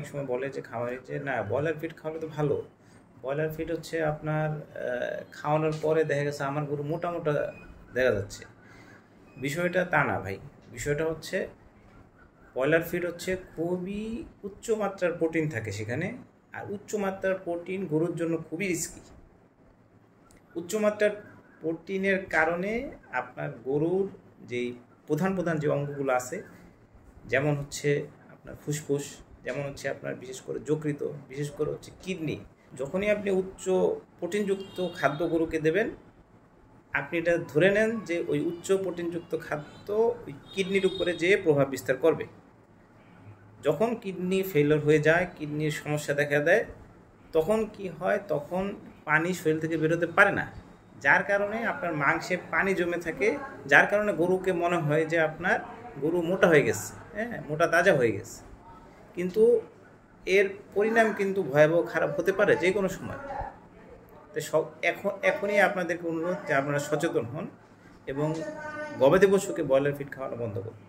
অনেক সময় বলে যে খামারে যে না ব্রয়লার ফিড খাওয়ালে তো ভালো, ব্রয়লার ফিড হচ্ছে আপনার খাওয়ানোর পরে দেখা গেছে আমার গরু মোটা মোটা দেখা যাচ্ছে। বিষয়টা তা না ভাই, বিষয়টা হচ্ছে ব্রয়লার ফিড হচ্ছে খুবই উচ্চমাত্রার প্রোটিন থাকে সেখানে, আর উচ্চমাত্রার প্রোটিন গরুর জন্য খুবই রিস্কি। উচ্চমাত্রার প্রোটিনের কারণে আপনার গরুর যেই প্রধান প্রধান যে অঙ্গগুলো আছে, যেমন হচ্ছে আপনার ফুসফুস, যেমন হচ্ছে আপনার বিশেষ করে যকৃত, বিশেষ করে হচ্ছে কিডনি, যখনই আপনি উচ্চ প্রোটিনযুক্ত খাদ্য গরুকে দেবেন, আপনি এটা ধরে নেন যে ওই উচ্চ প্রোটিনযুক্ত খাদ্য ওই কিডনির উপরে যেয়ে প্রভাব বিস্তার করবে। যখন কিডনি ফেলিওর হয়ে যায়, কিডনির সমস্যা দেখা দেয়, তখন কি হয়, তখন পানি শরীর থেকে বেরোতে পারে না, যার কারণে আপনার মাংসে পানি জমে থাকে, যার কারণে গরুকে মনে হয় যে আপনার গরু মোটা হয়ে গেছে, হ্যাঁ মোটা তাজা হয়ে গেছে। কিন্তু এর পরিণাম কিন্তু ভয়াবহ খারাপ হতে পারে যে কোনো সময়। তো এখনই আপনাদেরকে অনুরোধ যে আপনারা সচেতন হন এবং গবাদি পশুকে ব্রয়লার ফিড খাওয়ানো বন্ধ করুন।